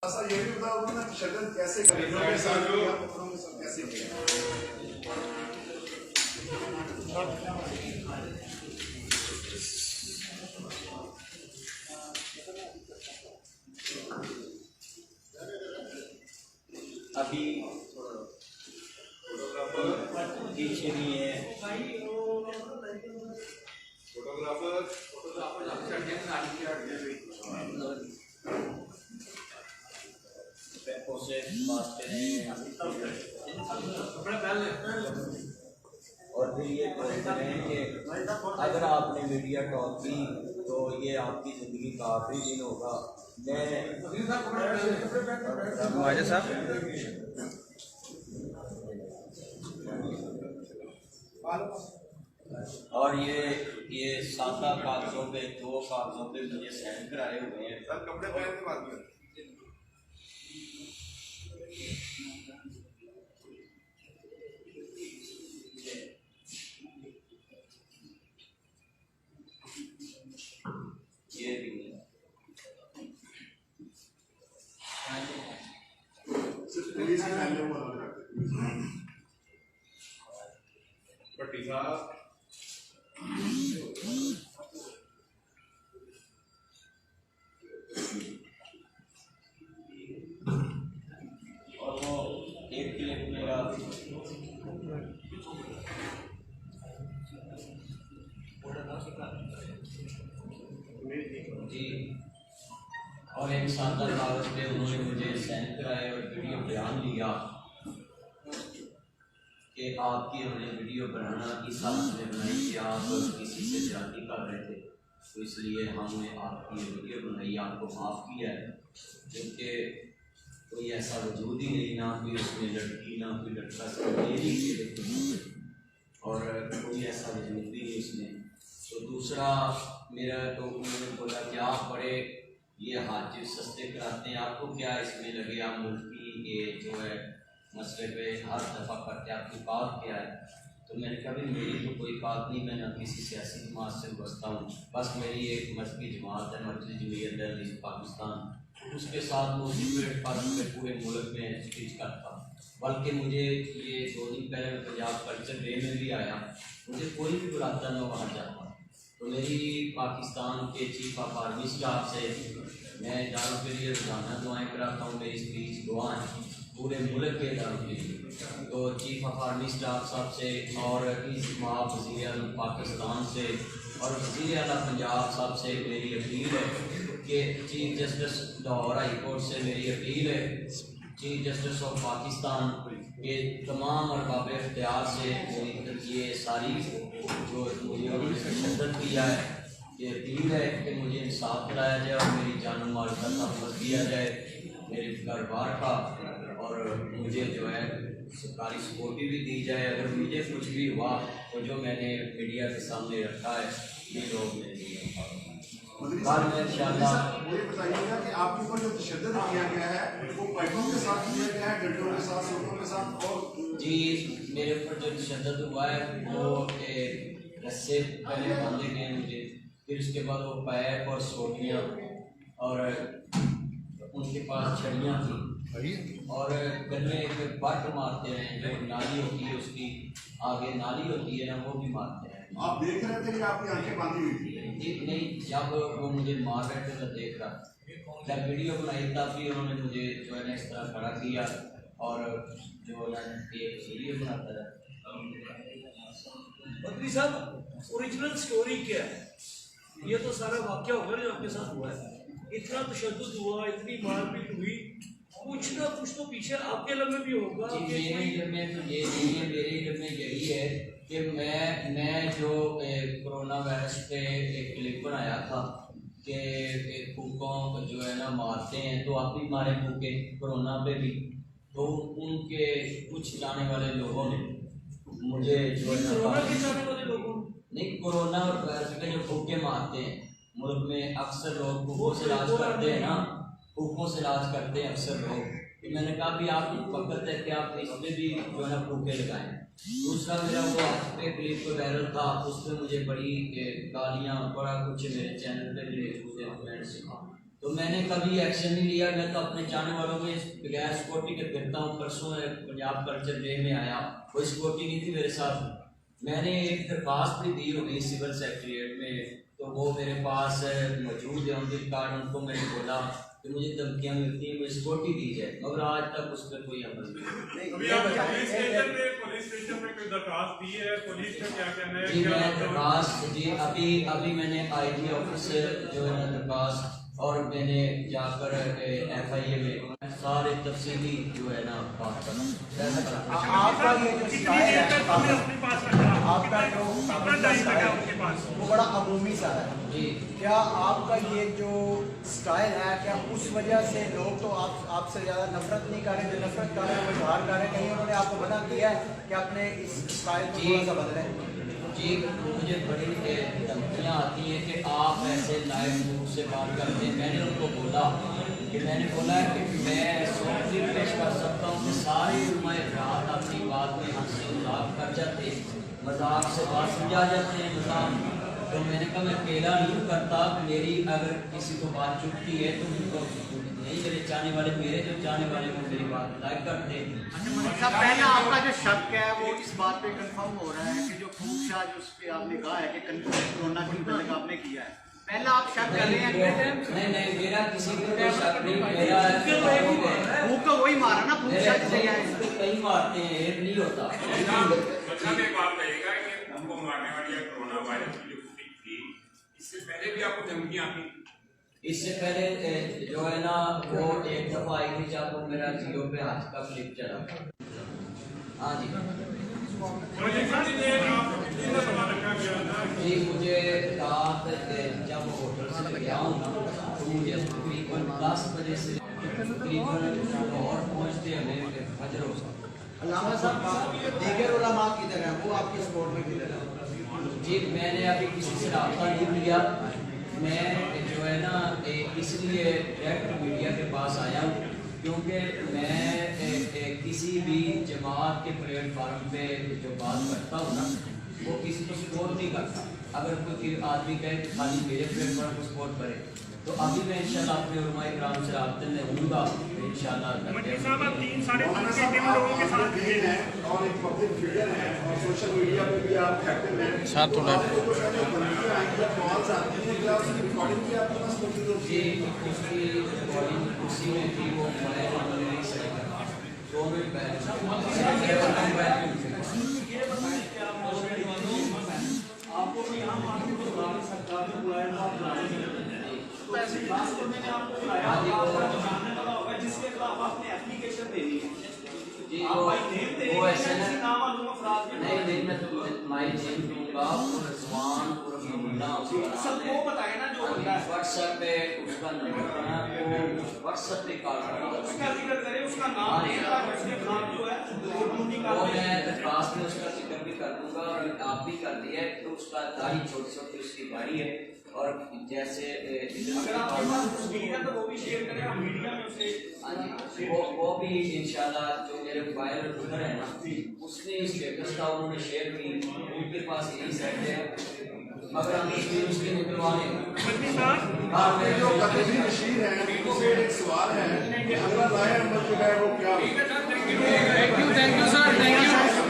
ये भी बताओ ना तशद्दुद कैसे करें, कैसे किया। अभी पीछे भी है और फिर ये बोलते हैं कि अगर आपने मीडिया टॉक की तो ये आपकी ज़िंदगी का आखिरी दिन होगा। वाजा साहब और ये सादा कागजों पे 2 कागजों पे मुझे साइन कराए हुए हैं। सर कपड़े पहन के बात करें। ये भी पुलिस के फैमिली को भट्टी साहब और वो एक क्लिप मेरा जी और एक सादा कागज पे उन्होंने मुझे साइन कराए और वीडियो बयान लिया कि आपकी हमने वीडियो बनाना इस हालत में बनाई कि आप किसी से ज्यादती कर रहे थे, तो इसलिए हमने आपकी वीडियो बनाई, आपको माफ़ किया है। क्योंकि कोई ऐसा वजूद ही नहीं, ना कोई उसमें लड़की ना कोई लड़का, सिर्फ मेरी और कोई ऐसा वजूद भी नहीं उसमें। तो दूसरा मेरा तो उन्होंने बोला कि आप बड़े ये हाजिर सस्ते कराते हैं, आपको क्या इसमें लगे, आप मुल्की ये जो है मसले पे हर दफ़ा करते, आपकी बात क्या है। तो मैंने कहा भी मेरी तो कोई बात नहीं, मैं ना किसी सियासी जमात से बसता हूँ, बस मेरी एक मजहबी जमात है मजलिस जमीयत अहले पाकिस्तान, उसके साथ मैं उसी प्लेटफार्म पे पूरे मुल्क में स्पीच करता हूँ। बल्कि मुझे ये 2 दिन पहले पंजाब कल्चर डे में भी आया, मुझे कोई भी बुलाता मैं वहाँ जाता। तो मेरी पाकिस्तान के चीफ ऑफ आर्मी स्टाफ से मैं इदारों के लिए रोज़ाना दुआएँ कराता हूँ, मेरी स्पीच दुआ है पूरे मुल्क के इदारों के लिए। तो चीफ ऑफ आर्मी स्टाफ साहब से और वज़ीर आज़म पाकिस्तान से और वज़ीर आला पंजाब साहब से मेरी अपील है कि chief justice Lahore high court से मेरी अपील है, चीफ जस्टिस ऑफ पाकिस्तान के तमाम अरबाब इख्तियार से ये सारी जो मुझे तशद्दुद किया है, ये अपील है कि मुझे इंसाफ दिलाया जाए और मेरी जान माल का तहफ़्फ़ुज़ किया जाए मेरे घर बार का, और मुझे जो है सरकारी सिक्योरिटी भी दी जाए। अगर मुझे कुछ भी हुआ तो जो मैंने मीडिया के सामने रखा है ये लोग बाद में इंशाअल्लाह। मुझे बताइएगा कि आपके ऊपर जो तशद्दुद किया गया है वो पैटर्न के साथ किया गया है, डंडों के साथ, सोटों के साथ? और जी मेरे ऊपर जो तशद्दुद हुआ है वो रस्से पहले बांधे गए मुझे, फिर उसके बाद वो पैप और सोटियाँ और उनके पास छड़ियाँ थी और गले पे बट मारते रहे, जो नाली होती है उसकी आगे नाली होती है ना वो भी मारते हैं। आप देख रहे थे कि आपकी आंखें बांधी हुई थी? नहीं, जब वो मुझे मार रहे थे मैं देख रहा, जब वीडियो बनाई तब भी उन्होंने मुझे जो है ना इस तरह खड़ा किया और जो है एक वीडियो बनाता है। मंत्री साहब ओरिजिनल स्टोरी क्या है? ये तो सारा वाक़या होगा जो आपके साथ हुआ है, इतना तशद्दुद हुआ, इतनी मारपीट हुई, कुछ ना कुछ तो पीछे आपके लम्बे भी होगा। मेरे इल्म में तो ये नहीं है, मेरे इल्म में यही है कि मैं जो कोरोना वायरस पे एक क्लिप बनाया था कि फूकों को जो है ना मारते हैं, तो आप भी मारे फूके कोरोना पे भी, तो उनके कुछ जाने वाले लोगों ने मुझे जो है ना नहीं कोरोना वायरस पे जो फूके मारते हैं मुल्क में, अक्सर लोग फूकों से इलाज करते हैं ना, फूकों से इलाज करते हैं अक्सर लोग, तो मैंने कहा भी आप वक्त है कि आप इसमें भी जो है ना फूके लगाएं। दूसरा मेरा वो आज पे क्लिप वायरल था, उस पर मुझे बड़ी गालियाँ बड़ा कुछ मेरे चैनल पे भी मैंने सीखा तो मैंने कभी एक्शन नहीं लिया। मैं तो अपने चाहने वालों में बगैर सिक्योरिटी के फिरता हूँ। परसों पंजाब कल्चर डे में आया, कोई सिक्योरिटी नहीं थी मेरे साथ। मैंने एक दरख्वास्त भी दी होगी सिविल सेक्रेटरीट में, तो वो मेरे पास मौजूद है उनके कार्ड। उनको मैंने बोला कि मुझे धमकियाँ मिलती हैं, मुझे सिक्योरिटी दी जाए, मगर आज तक उस पर कोई अमल नहीं। अभी आप पुलिस स्टेशन में कोई दरखास्त दी है, पुलिस का क्या कहना है? जी मैं दरखास्त जी अभी मैंने आईटी ऑफिस से जो है ना दरखास्त, और मैंने जाकर FIA में सारे तफसीली जो है ना बात करना। आपका ये जो स्टाइल है, आपका जो वो बड़ा अमूमी सा है जी। क्या आपका ये जो स्टाइल है, क्या उस वजह से लोग तो आपसे ज़्यादा नफरत नहीं कर रहे? जो नफरत कर रहे हैं वो इजहार कर रहे हैं, कहीं उन्होंने आपको मना किया है कि अपने इस स्टाइल को थोड़ा सा बदलें? जी मुझे बड़ी धमकियाँ आती हैं कि आप ऐसे लाइव न्यूज से बात करते हैं। मैंने उनको बोला कि मैं सॉफ्टली पेश कर सकता हूँ कि सारे रात अपनी बात में हंसी मजाक कर जाते हैं, मजाक से बात समझा जाते हैं मजाक। तो मैंने कहा मैं अकेला नहीं करता, मेरी अगर किसी को बात चुभती है तो उनको नहीं, मेरे चाहने वाले, मेरे जो चाहने वाले वो मेरी बात लाइक करते हैं। अच्छा, पहला आपका जो शक है वो इस बात पे कंफर्म हो रहा है कि जो खूबशा जो उस पर आपने कहा है कि कोरोना की तलब आपने किया है, पहला आप शक कर रहे हैं? नहीं मेरा किसी को कोई शक नहीं। मेरा भूख तो वही मारा ना, खूबशा जिसे कई मारते हैं, एक नहीं होता। अच्छा एक बात कहिएगा कि हमको मारने वाली कोरोना वायरस की जो फुटेज थी, इससे पहले भी आपको धमकियाँ आती? इससे पहले जो है ना वो एक दफा आई थी जब वो मेरा जियो पे हाथ का क्लिप चला। हाँ जी जी मुझे रात जब होटल से गया हूँ ना तो मुझे तकरीबन 10 बजे से तकरीबन लाहौर पहुँचते हमें फजर हो सकता। अल्लामा साहब दीगर उलमा किधर है, वो आपके सपोर्ट में किधर है? जी मैंने अभी किसी से रब्ता नहीं किया। मैं जो है ना इसलिए डायरेक्ट मीडिया के पास आया हूँ क्योंकि मैं किसी भी जमात के प्लेटफार्म पे जो बात करता हूँ ना वो किसी को सपोर्ट नहीं करता। अगर कोई आदमी कहे कि खाली मेरे प्लेटफार्म को सपोर्ट करे तो अभी मैं इंशाल्लाह अपने उलमा इकराम से राब्ते में रहूँगा इंशाल्लाह। और एक पब्लिक फिगर है और सोशल मीडिया पे भी आप एक्टिव हैं। सर थोड़ा कॉल्स आती हैं, क्या उसकी रिकॉर्डिंग की आपके पास मौजूद होती जी है? उसकी रिकॉर्डिंग उसी में थी, वो नहीं सही दोनों आपको भी यहाँ मालूम है सरकार ने बुलाया था, तो ऐसे खास को मैंने आपको बुलाया, आपको जानने वाला होगा जिसके खिलाफ आपने एप्लीकेशन देनी है। जी आप भाई नेम दे वो ऐसे रहे हैं, नाम मालूम अफराद के नहीं मैं तो माई नेम दूंगा और रिजवान और मोहल्ला सबको बताए ना जो होता है। व्हाट्सएप पे उसका नंबर है, वो व्हाट्सएप पे कॉल करेगा, उसका जिक्र करें, उसका नाम लें ताकि उसके खिलाफ जो है वो ड्यूटी वो कर मैं दरखास्त में उसका जिक्र भी कर दूंगा और आप भी कर दिया है। तो उसका दाढ़ी छोटी छोटी उसकी बाड़ी है और जैसे अगर आपके पास तस्वीर है तो वो भी शेयर करें, हम मीडिया में उसे हाँ जी वो भी इंशाल्लाह जो मेरे मोबाइल में नंबर है ना उसने स्टेटस था उन्होंने शेयर की, उनके पास यही सेट है मगर हम उसके निकलवाने जो कतई नशीर है उनसे एक सवाल है कि अल्लाह राय अहमद जो है वो क्या? Thank you sir, thank you.